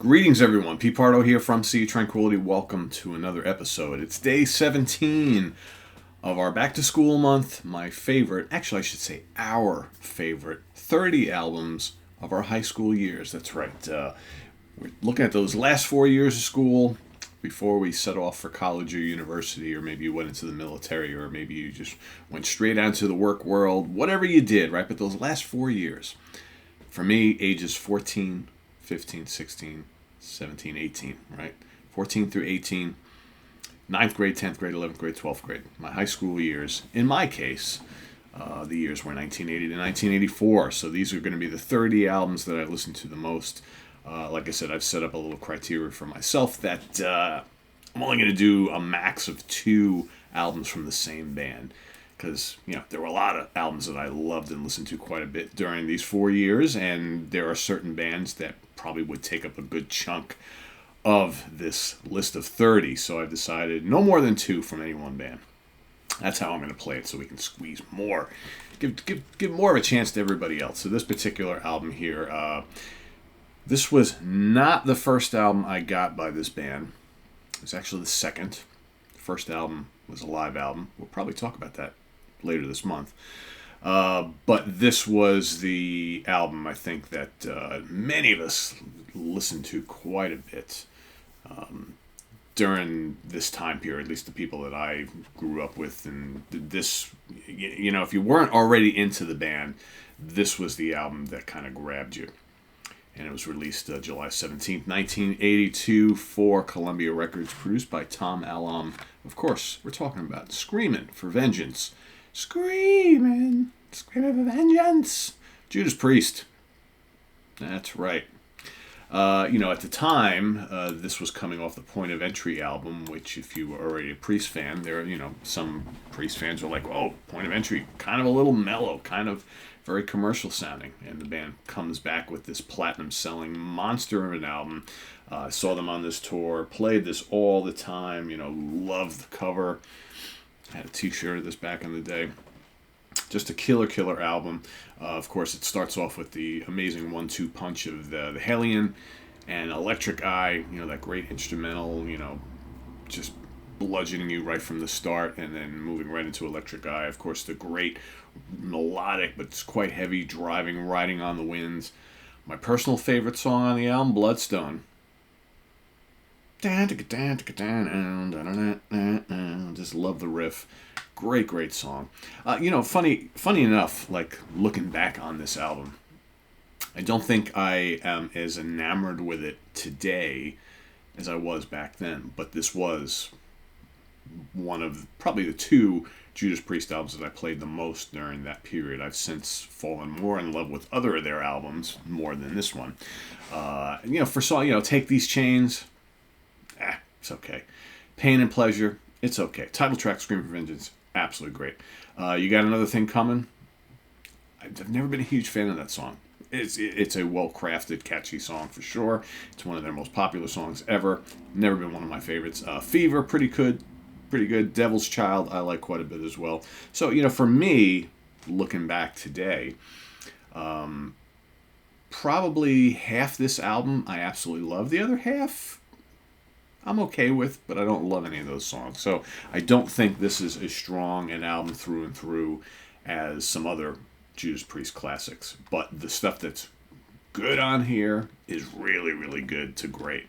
Greetings, everyone. Pete Pardo here from Sea Tranquility. Welcome to another episode. It's day 17 of our back to school month. My favorite, actually, I should say our favorite, 30 albums of our high school years. That's right. We're looking at those last 4 years of school before we set off for college or university, or maybe you went into the military, or maybe you just went straight out to the work world, whatever you did, right? But those last 4 years, for me, ages 14, 15, 16, 17, 18, right? 14 through 18, ninth grade, 10th grade, 11th grade, 12th grade. My high school years, in my case, the years were 1980 to 1984. So these are going to be the 30 albums that I listened to the most. Like I said, I've set up a little criteria for myself that I'm only going to do a max of 2 albums from the same band. Because, there were a lot of albums that I loved and listened to quite a bit during these 4 years, and there are certain bands that probably would take up a good chunk of this list of 30. So I've decided no more than 2 from any one band. That's how I'm going to play it, so we can squeeze more, give more of a chance to everybody else. So this particular album here, this was not the first album I got by this band. It was actually the second. The first album was a live album. We'll probably talk about that later this month. But this was the album I think that many of us listened to quite a bit during this time period, at least the people that I grew up with. And this, if you weren't already into the band, this was the album that kind of grabbed you. And it was released July 17th, 1982 for Columbia Records, produced by Tom Allom. Of course, we're talking about Screamin' for Vengeance. Screamin' for Vengeance. Judas Priest. That's right. At the time, this was coming off the Point of Entry album, which if you were already a Priest fan, some Priest fans were like, oh, Point of Entry, kind of a little mellow, kind of very commercial sounding. And the band comes back with this platinum selling monster of an album. Saw them on this tour, played this all the time, loved the cover. Had a t-shirt of this back in the day. Just a killer album. Of course, it starts off with the amazing 1-2 punch of the Hellion and Electric Eye, that great instrumental, just bludgeoning you right from the start, and then moving right into Electric Eye. Of course, the great melodic, but it's quite heavy, driving, riding on the winds. My personal favorite song on the album, Bloodstone. Just love the riff. Great song. Funny enough, like looking back on this album, I don't think I am as enamored with it today as I was back then. But this was one of probably the 2 Judas Priest albums that I played the most during that period. I've since fallen more in love with other of their albums more than this one. For song, Take These Chains. It's okay. Pain and Pleasure, it's okay. Title track, Scream for Vengeance, absolutely great. You Got Another Thing Coming. I've never been a huge fan of that song. It's a well-crafted, catchy song for sure. It's one of their most popular songs ever. Never been one of my favorites. Fever, pretty good. Devil's Child, I like quite a bit as well. So, for me, looking back today, probably half this album I absolutely love. The other half I'm okay with, but I don't love any of those songs. So I don't think this is as strong an album through and through as some other Judas Priest classics. But the stuff that's good on here is really good to great.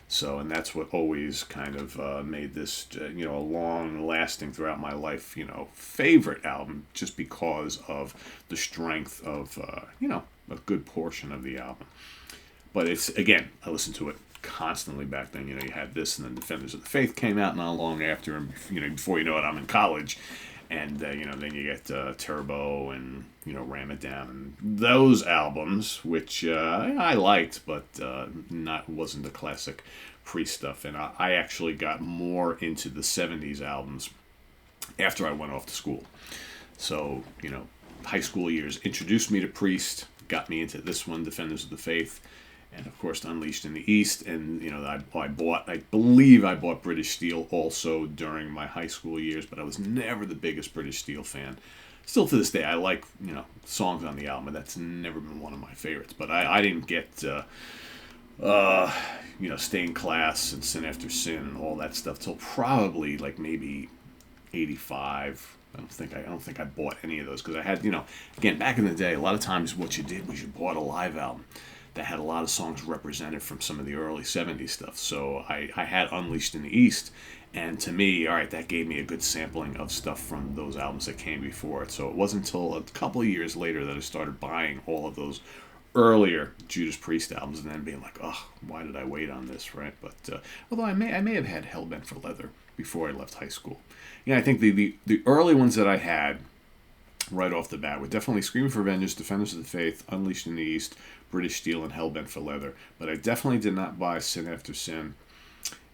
So, and that's what always kind of made this, a long-lasting throughout my life, favorite album, just because of the strength of, a good portion of the album. But it's, again, I listened to it constantly back then. You had this, and then Defenders of the Faith came out not long after, and before you know it, I'm in college, and then you get Turbo and Ram It Down, and those albums, which I liked, but wasn't the classic Priest stuff. And I actually got more into the 70s albums after I went off to school. So high school years introduced me to Priest, got me into this one, Defenders of the Faith. And of course, Unleashed in the East, and I believe I bought British Steel also during my high school years, but I was never the biggest British Steel fan. Still to this day, I like songs on the album, but that's never been one of my favorites. But I didn't get uh, Stay in Class and Sin After Sin and all that stuff till probably like maybe 85. I don't think I bought any of those because I had, again, back in the day, a lot of times what you did was you bought a live album that had a lot of songs represented from some of the early 70s stuff. So I had Unleashed in the East, and to me, all right, that gave me a good sampling of stuff from those albums that came before it. So it wasn't until a couple of years later that I started buying all of those earlier Judas Priest albums, and then being like, oh, why did I wait on this, right? But although I may have had Hellbent for Leather before I left high school. Yeah, I think the early ones that I had right off the bat were definitely Screaming for Vengeance, Defenders of the Faith, Unleashed in the East, British Steel, and Hellbent for Leather. But I definitely did not buy Sin After Sin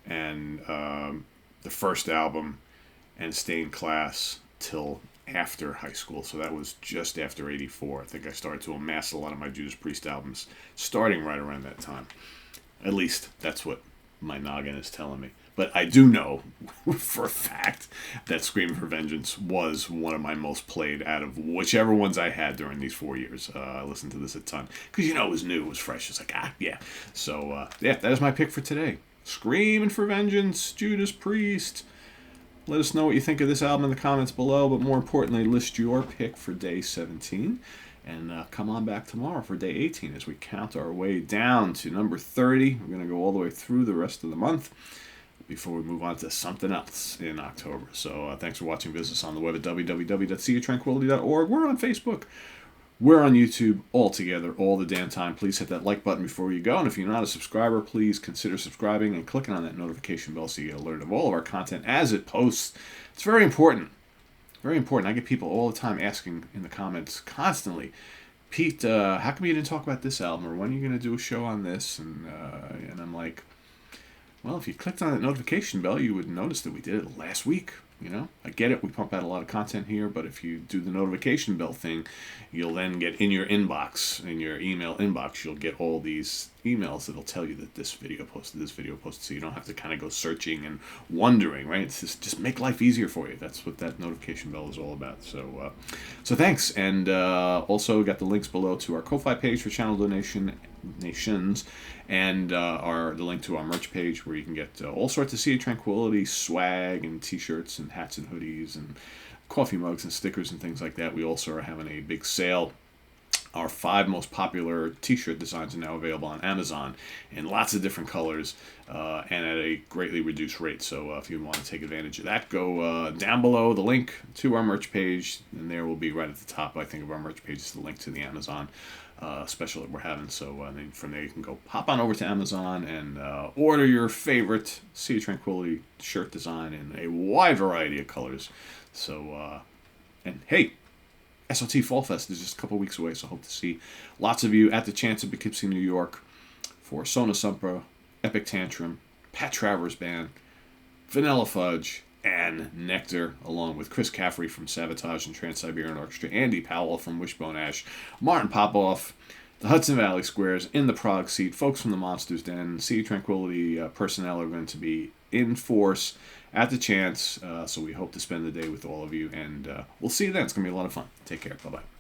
and the first album and Stay in Class till after high school. So that was just after 84. I think I started to amass a lot of my Judas Priest albums starting right around that time. At least that's what my noggin is telling me. But I do know for a fact that Screaming for Vengeance was one of my most played out of whichever ones I had during these 4 years. I listened to this a ton. Because, it was new, it was fresh. It's like, yeah. So, that is my pick for today. Screaming for Vengeance, Judas Priest. Let us know what you think of this album in the comments below. But more importantly, list your pick for day 17. And come on back tomorrow for day 18 as we count our way down to number 30. We're going to go all the way through the rest of the month before we move on to something else in October. So thanks for watching Business on the Web at www.seaoftranquility.org. We're on Facebook. We're on YouTube all together, all the damn time. Please hit that like button before you go. And if you're not a subscriber, please consider subscribing and clicking on that notification bell so you get alerted of all of our content as it posts. It's very important. Very important. I get people all the time asking in the comments constantly, Pete, how come you didn't talk about this album? Or when are you going to do a show on this? And I'm like, well, if you clicked on that notification bell, you would notice that we did it last week. I get it. We pump out a lot of content here, but if you do the notification bell thing, you'll then get in your inbox, in your email inbox, you'll get all these emails that'll tell you that this video posted, so you don't have to kind of go searching and wondering, right? It's just make life easier for you. That's what that notification bell is all about. So thanks, and also got the links below to our Ko-Fi page for channel donations, and the link to our merch page where you can get all sorts of Sea of Tranquility swag and t-shirts and hats and hoodies and coffee mugs and stickers and things like that. We also are having a big sale. Our 5 most popular t-shirt designs are now available on Amazon in lots of different colors and at a greatly reduced rate. So if you want to take advantage of that, go down below the link to our merch page, and there will be right at the top, I think, of our merch page is the link to the Amazon special that we're having. So then from there you can go pop on over to Amazon and order your favorite Sea of Tranquility shirt design in a wide variety of colors. So, and hey, SOT Fall Fest is just a couple weeks away, so I hope to see lots of you at the chance in Poughkeepsie, New York for Sona Sumpra, Epic Tantrum, Pat Travers Band, Vanilla Fudge, and Nectar, along with Chris Caffrey from Sabotage and Trans-Siberian Orchestra, Andy Powell from Wishbone Ash, Martin Popoff, the Hudson Valley Squares, In the Prague Seat, folks from the Monsters Den, Sea of Tranquility personnel are going to be in force at the chance, so we hope to spend the day with all of you, and we'll see you then. It's going to be a lot of fun. Take care. Bye-bye.